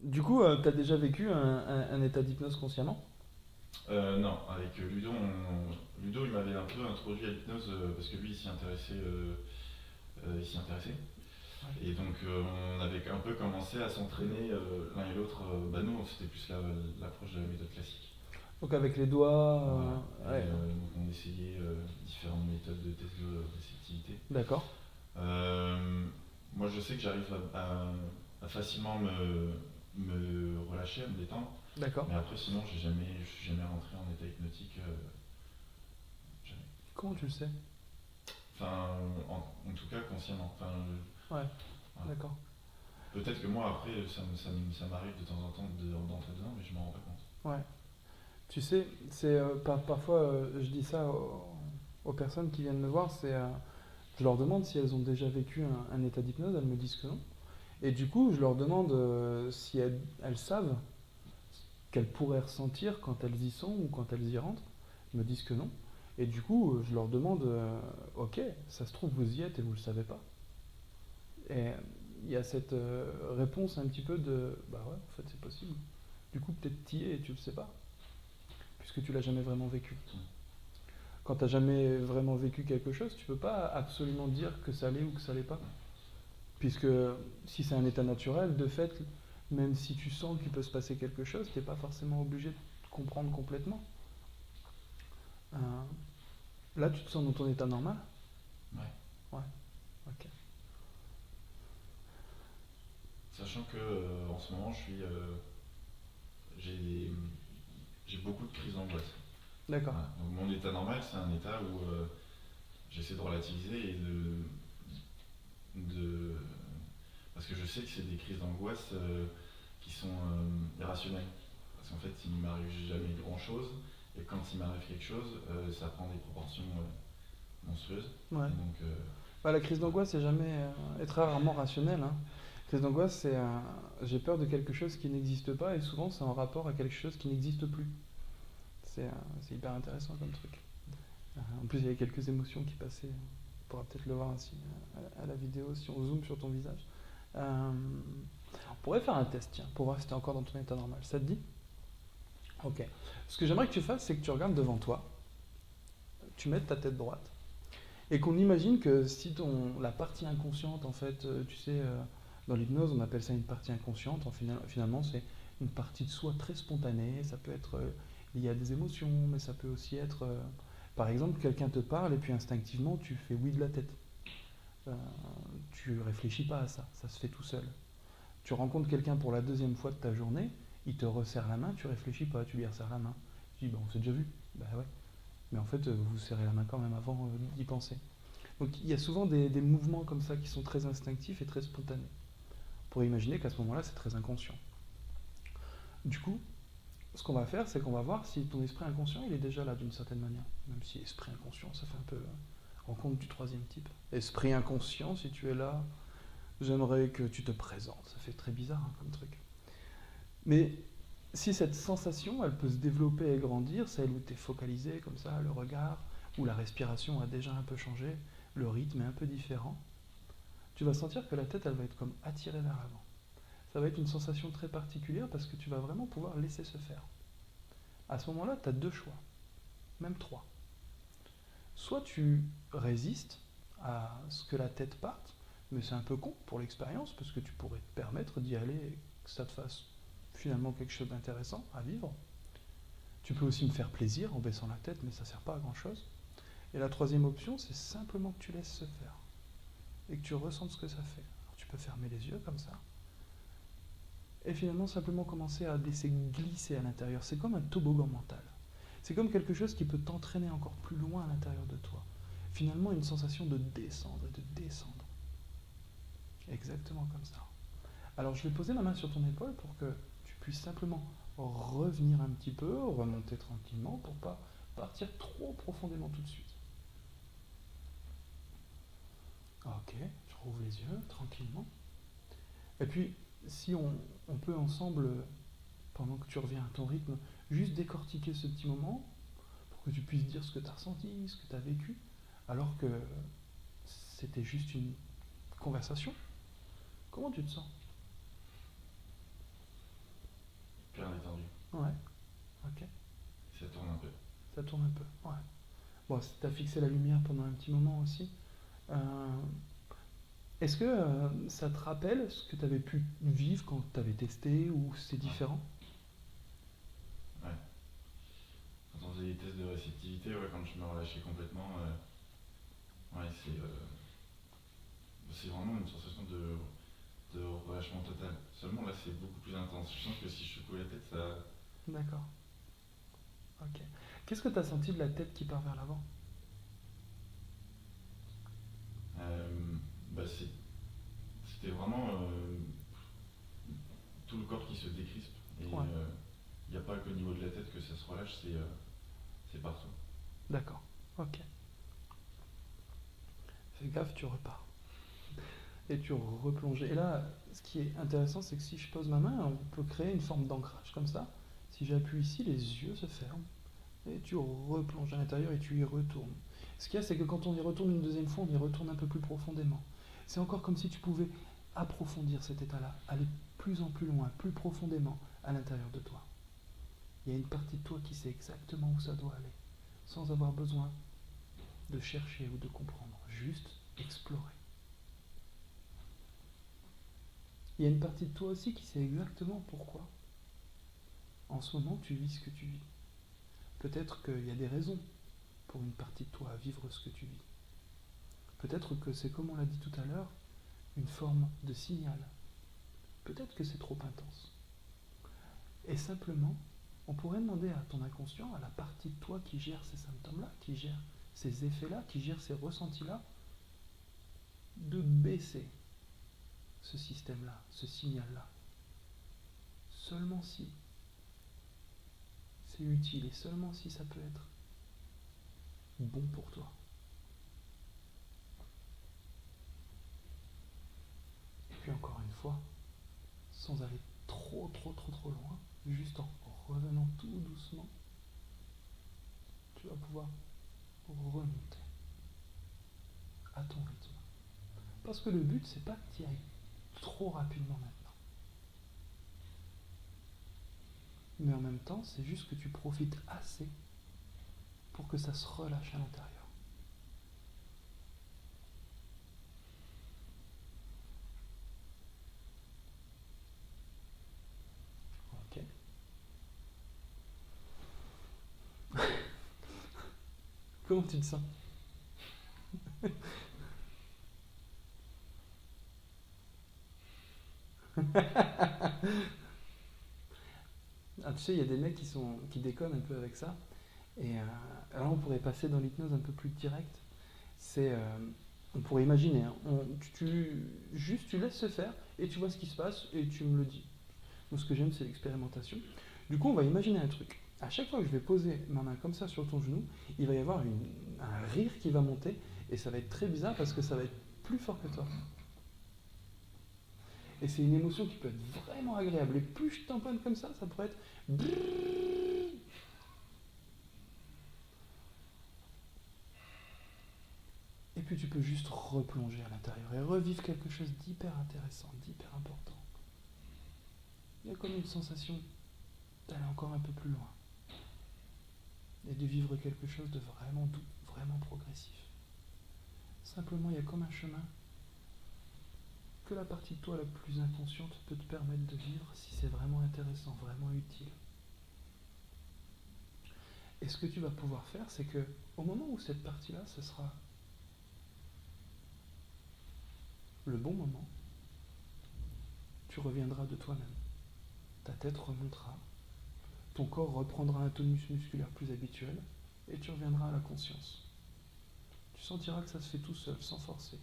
Du coup, tu as déjà vécu un état d'hypnose consciemment? Non, avec Ludo, Ludo il m'avait un peu introduit à l'hypnose parce que lui il s'y intéressait. Ouais. Et donc on avait un peu commencé à s'entraîner l'un et l'autre. Bah nous c'était plus l'approche de la méthode classique. Donc avec les doigts, Voilà. ouais, Et donc on essayait différentes méthodes de test de réceptivité. d'accord, Euh, Moi je sais que j'arrive à facilement me relâcher, à me détendre. d'accord. Mais après sinon je suis jamais rentré en état hypnotique. Jamais. Comment tu le sais? Enfin, en tout cas consciemment. Enfin, Ouais, voilà. d'accord. Peut-être que moi après ça m'arrive de temps en temps d'entrer dedans, mais je m'en rends pas compte. Ouais. Tu sais, c'est parfois, je dis ça aux personnes qui viennent me voir, je leur demande si elles ont déjà vécu un état d'hypnose, elles me disent que non. Et du coup, je leur demande si elles savent qu'elles pourraient ressentir quand elles y sont ou quand elles y rentrent. Elles me disent que non. Et du coup, je leur demande, ok, ça se trouve, vous y êtes et vous ne le savez pas. Et il y a cette réponse un petit peu de, bah ouais, en fait, c'est possible. Du coup, peut-être t'y es et tu le sais pas, puisque tu l'as jamais vraiment vécu. Quand tu n'as jamais vraiment vécu quelque chose, tu peux pas absolument dire que ça l'est ou que ça l'est pas. Puisque si c'est un état naturel, de fait, même si tu sens qu'il peut se passer quelque chose, tu n'es pas forcément obligé de comprendre complètement. Euh, Là, tu te sens dans ton état normal? Ouais. Ouais, ok. Sachant que en ce moment j'ai j'ai beaucoup de crises d'angoisse. D'accord. Voilà. Donc mon état normal c'est un état où j'essaie de relativiser et de parce que je sais que c'est des crises d'angoisse qui sont irrationnelles. Parce qu'en fait, il ne m'arrive jamais grand chose, et quand il m'arrive quelque chose, ça prend des proportions monstrueuses. Ouais. Et donc, Bah, la crise voilà. d'angoisse est jamais, est très rarement rationnelle, hein. La crise d'angoisse, c'est j'ai peur de quelque chose qui n'existe pas et souvent c'est en rapport à quelque chose qui n'existe plus. C'est hyper intéressant comme truc. En plus, il y avait quelques émotions qui passaient. On pourra peut-être le voir aussi à la vidéo si on zoome sur ton visage. Euh, on pourrait faire un test, tiens, pour voir si tu es encore dans ton état normal. Ça te dit? Ok. Ce que j'aimerais que tu fasses, c'est que tu regardes devant toi, tu mettes ta tête droite, et qu'on imagine que si la partie inconsciente, en fait, tu sais, dans l'hypnose, on appelle ça une partie inconsciente. Finalement, c'est une partie de soi très spontanée. Ça peut être lié à des émotions, mais ça peut aussi être, par exemple, quelqu'un te parle et puis instinctivement, tu fais oui de la tête. Euh, Tu réfléchis pas à ça, ça se fait tout seul. Tu rencontres quelqu'un pour la deuxième fois de ta journée, il te resserre la main, tu réfléchis pas, tu lui resserres la main. Tu dis, bah, on s'est déjà vu. Bah ouais. Mais en fait, vous vous serrez la main quand même avant d'y penser. Donc il y a souvent des mouvements comme ça qui sont très instinctifs et très spontanés. On pourrait imaginer qu'à ce moment-là, c'est très inconscient. Du coup, ce qu'on va faire, c'est qu'on va voir si ton esprit inconscient, il est déjà là d'une certaine manière. Même si esprit inconscient, ça fait un peu rencontre du troisième type. Esprit inconscient, si tu es là, j'aimerais que tu te présentes. Ça fait très bizarre hein, comme truc. Mais si cette sensation, elle peut se développer et grandir, celle où tu es focalisé comme ça, le regard, où la respiration a déjà un peu changé, le rythme est un peu différent, tu vas sentir que la tête, elle va être comme attirée vers l'avant. Ça va être une sensation très particulière parce que tu vas vraiment pouvoir laisser se faire. À ce moment-là, tu as deux choix, même trois. Soit tu résistes à ce que la tête parte, mais c'est un peu con pour l'expérience parce que tu pourrais te permettre d'y aller et que ça te fasse finalement quelque chose d'intéressant à vivre. Tu peux aussi me faire plaisir en baissant la tête, mais ça ne sert pas à grand chose. Et la troisième option, c'est simplement que tu laisses se faire et que tu ressentes ce que ça fait. Alors, tu peux fermer les yeux comme ça et finalement simplement commencer à laisser glisser à l'intérieur. C'est comme un toboggan mental. C'est comme quelque chose qui peut t'entraîner encore plus loin à l'intérieur de toi. Finalement, une sensation de descendre et de descendre. Exactement comme ça. Alors, je vais poser ma main sur ton épaule pour que tu puisses simplement revenir un petit peu, remonter tranquillement pour pas partir trop profondément tout de suite. Ok, je rouvre les yeux tranquillement. Et puis, si on peut ensemble, pendant que tu reviens à ton rythme, juste décortiquer ce petit moment pour que tu puisses dire ce que tu as ressenti, ce que tu as vécu, alors que c'était juste une conversation. Comment tu te sens? Ouais, ok. Et ça tourne un peu. Ça tourne un peu. Ouais. Bon, t'as fixé la lumière pendant un petit moment aussi. Euh, Est-ce que ça te rappelle ce que tu avais pu vivre quand tu avais testé ou c'est Ouais, différent? ouais. Quand on faisait des tests de réceptivité, ouais, quand je me relâchais complètement, ouais, c'est vraiment une sensation de relâchement total. Seulement là, c'est beaucoup plus intense. Je sens que si je secoue la tête, ça. D'accord, ok. Qu'est-ce que tu as senti de la tête qui part vers l'avant? euh, Bah, c'était vraiment tout le corps qui se décrispe. Et Ouais, il n'y a pas qu'au niveau de la tête que ça se relâche, c'est partout. d'accord, ok. Fais gaffe, tu repars. Et tu replonges. Et là, ce qui est intéressant, c'est que si je pose ma main, on peut créer une forme d'ancrage comme ça. Si j'appuie ici, les yeux se ferment. Et tu replonges à l'intérieur et tu y retournes. Ce qu'il y a, c'est que quand on y retourne une deuxième fois, on y retourne un peu plus profondément. C'est encore comme si tu pouvais approfondir cet état-là, aller plus en plus loin, plus profondément à l'intérieur de toi. Il y a une partie de toi qui sait exactement où ça doit aller, sans avoir besoin de chercher ou de comprendre, juste explorer. Il y a une partie de toi aussi qui sait exactement pourquoi, en ce moment, tu vis ce que tu vis. Peut-être qu'il y a des raisons pour une partie de toi à vivre ce que tu vis. Peut-être que c'est, comme on l'a dit tout à l'heure, une forme de signal. Peut-être que c'est trop intense. Et simplement, on pourrait demander à ton inconscient, à la partie de toi qui gère ces symptômes-là, qui gère ces effets-là, qui gère ces ressentis-là, de baisser ce système-là, ce signal-là. Seulement si c'est utile et seulement si ça peut être bon pour toi. Et puis encore une fois, sans aller trop loin, juste en revenant tout doucement, tu vas pouvoir remonter à ton rythme. Parce que le but, c'est pas que tu y ailles trop rapidement maintenant. Mais en même temps, c'est juste que tu profites assez pour que ça se relâche à l'intérieur. Ok. Comment tu te sens? Ah, tu sais, il y a des mecs qui déconnent un peu avec ça. Et alors on pourrait passer dans l'hypnose un peu plus direct. C'est, on pourrait imaginer, hein, juste tu laisses se faire et tu vois ce qui se passe et tu me le dis. Moi, ce que j'aime, c'est l'expérimentation. Du coup, on va imaginer un truc. À chaque fois que je vais poser ma main comme ça sur ton genou, il va y avoir un rire qui va monter et ça va être très bizarre parce que ça va être plus fort que toi. Et c'est une émotion qui peut être vraiment agréable. Et plus je tamponne comme ça pourrait être. Et puis tu peux juste replonger à l'intérieur et revivre quelque chose d'hyper intéressant, d'hyper important. Il y a comme une sensation d'aller encore un peu plus loin et de vivre quelque chose de vraiment doux, vraiment progressif. Simplement, il y a comme un chemin que la partie de toi la plus inconsciente peut te permettre de vivre si c'est vraiment intéressant, vraiment utile. Et ce que tu vas pouvoir faire, c'est que au moment où cette partie-là, ce sera le bon moment, tu reviendras de toi-même. Ta tête remontera, ton corps reprendra un tonus musculaire plus habituel et tu reviendras à la conscience. Tu sentiras que ça se fait tout seul, sans forcer.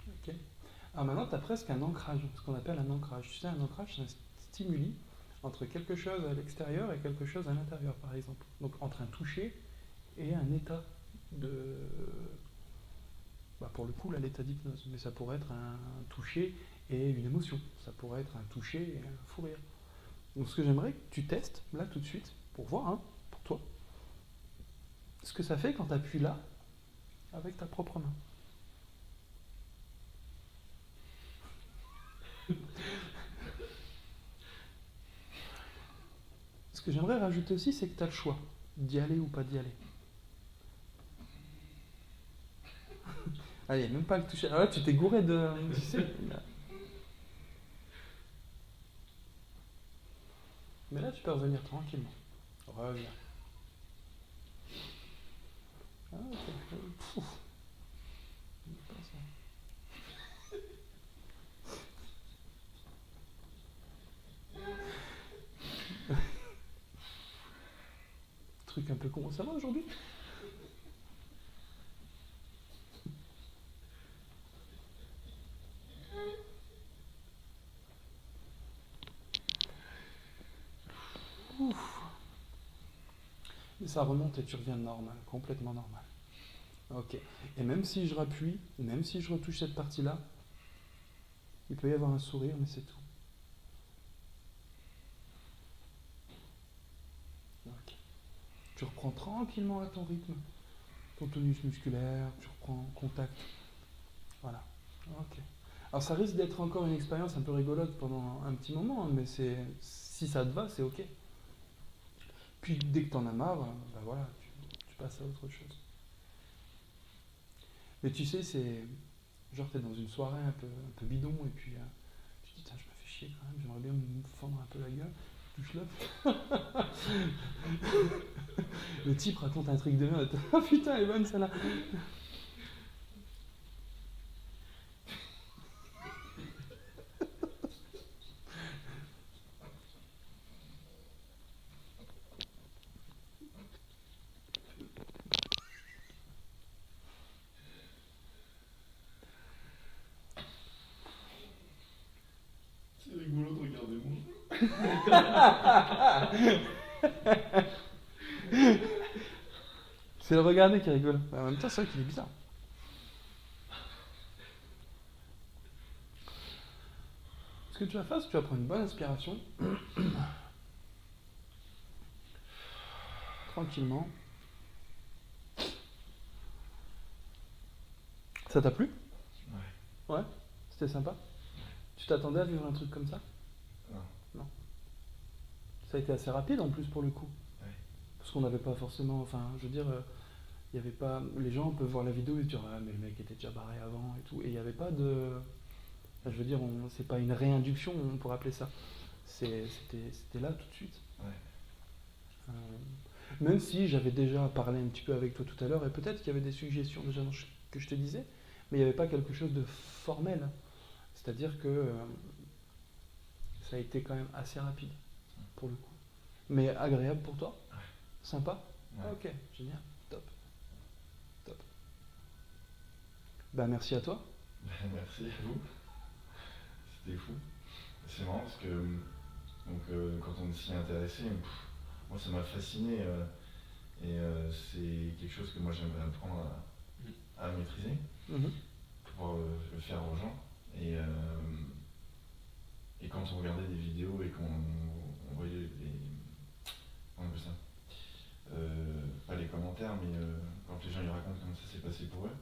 Ok. Alors maintenant, tu as presque un ancrage, ce qu'on appelle un ancrage. Tu sais, un ancrage, c'est un stimuli entre quelque chose à l'extérieur et quelque chose à l'intérieur, par exemple. Donc entre un toucher et un état de, pour le coup, là, l'état d'hypnose. Mais ça pourrait être un toucher et une émotion. Ça pourrait être un toucher et un fou rire. Donc ce que j'aimerais que tu testes, là, tout de suite, pour voir, hein, pour toi, ce que ça fait quand tu appuies là, avec ta propre main. Ce que j'aimerais rajouter aussi, c'est que tu as le choix d'y aller ou pas d'y aller. Allez, même pas le toucher. Alors là, tu t'es gouré de... Tu sais, là. Mais là, tu peux revenir tranquillement. Reviens. Ah, ok. Pouf. Pas ça. Truc un peu con. Ça va aujourd'hui? Ouf. Et ça remonte et tu reviens normal, complètement normal. Ok. Et même si je rappuie, même si je retouche cette partie-là, il peut y avoir un sourire, mais c'est tout. Ok. Tu reprends tranquillement à ton rythme, ton tonus musculaire, tu reprends contact. Voilà. Ok. Alors ça risque d'être encore une expérience un peu rigolote pendant un petit moment, hein, mais si ça te va, c'est ok. Puis dès que t'en as marre, voilà, tu passes à autre chose. Mais tu sais, c'est genre t'es dans une soirée un peu bidon et puis tu te dis, tiens, je me fais chier quand même, j'aimerais bien me fendre un peu la gueule. Touche-le. Le type raconte un truc de merde. Oh putain, elle est bonne celle-là. C'est rigolo de regarder mon jeu. C'est le regarder qui rigole. En même temps, c'est vrai qu'il est bizarre. Ce que tu vas faire, c'est que tu vas prendre une bonne inspiration. Tranquillement. Ça t'a plu? Ouais. Ouais? C'était sympa? Tu t'attendais à vivre un truc comme ça? Non. Non. Ça a été assez rapide en plus pour le coup. Ouais. Parce qu'on n'avait pas forcément. Enfin, je veux dire, il y avait pas. Les gens peuvent voir la vidéo et se dire, ah, mais le mec était déjà barré avant et tout. Et il n'y avait pas de. Enfin, je veux dire, c'est pas une réinduction, on pourrait appeler ça. C'était là tout de suite. Ouais. Même si j'avais déjà parlé un petit peu avec toi tout à l'heure, et peut-être qu'il y avait des suggestions déjà que je te disais, mais il n'y avait pas quelque chose de formel. C'est-à-dire que ça a été quand même assez rapide, pour le coup. Mais agréable pour toi? Ouais. Sympa? Ouais. Ok, génial, top, top. Bah merci à toi. Merci à vous. C'était fou. C'est marrant parce que quand on s'y est intéressé, moi ça m'a fasciné et c'est quelque chose que moi j'aimerais apprendre à maîtriser Mhm. pour pouvoir le faire aux gens. Et quand on regardait des vidéos et qu'on voyait on appelle ça pas les commentaires, mais quand les gens ils racontent comment ça s'est passé pour eux,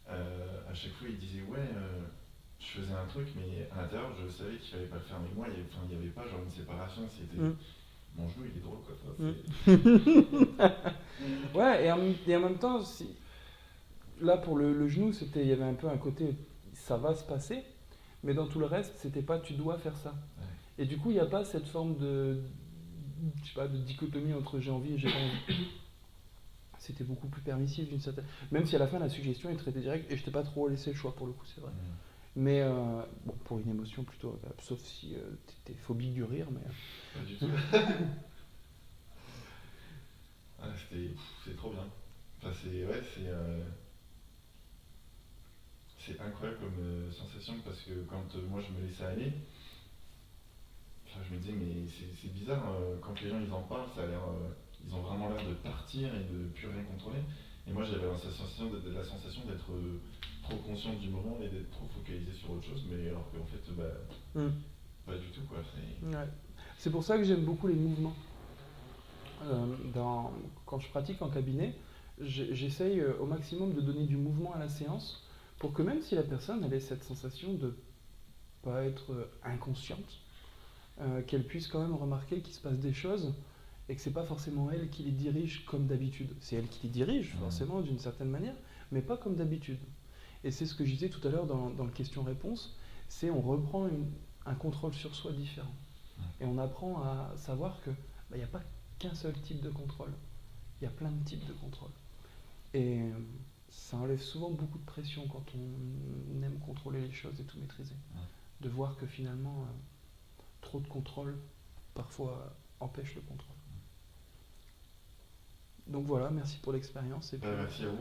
à chaque fois ils disaient ouais, je faisais un truc, mais à l'intérieur je savais qu'il fallait pas le faire. Mais moi, il y avait pas genre une séparation, c'était mon genou il est drôle quoi. Ouais, et en même temps, là pour le genou, il y avait un peu un côté ça va se passer, mais dans tout le reste, c'était pas tu dois faire ça. Ouais. Et du coup, il n'y a pas cette forme je sais pas, de dichotomie entre j'ai envie et j'ai pas envie. C'était beaucoup plus permissif d'une certaine. Même si à la fin la suggestion est très directe et je t'ai pas trop laissé le choix pour le coup, c'est vrai. Mais bon, pour une émotion plutôt agréable, sauf si t'étais phobique du rire, mais. Pas du tout. C'est trop bien. Enfin, c'est incroyable comme sensation parce que quand moi je me laissais aller, enfin, je me disais mais c'est bizarre quand les gens ils en parlent, ça a l'air, ils ont vraiment l'air de partir et de plus rien contrôler. Et moi, j'avais la sensation d'être trop conscient du moment et d'être trop focalisé sur autre chose, mais alors qu'en fait, Mm. pas du tout, quoi. Ouais. C'est pour ça que j'aime beaucoup les mouvements. Quand je pratique en cabinet, j'essaye au maximum de donner du mouvement à la séance pour que même si la personne elle ait cette sensation de pas être inconsciente, qu'elle puisse quand même remarquer qu'il se passe des choses et que c'est pas forcément elle qui les dirige comme d'habitude. C'est elle qui les dirige forcément d'une certaine manière, mais pas comme d'habitude. Et c'est ce que je disais tout à l'heure dans le question-réponse, c'est on reprend un contrôle sur soi différent. Et on apprend à savoir que il n'y a pas qu'un seul type de contrôle. Il y a plein de types de contrôle. Et ça enlève souvent beaucoup de pression quand on aime contrôler les choses et tout maîtriser. De voir que finalement, trop de contrôle, parfois, empêche le contrôle. Donc voilà, merci pour l'expérience. Et puis, Merci à vous.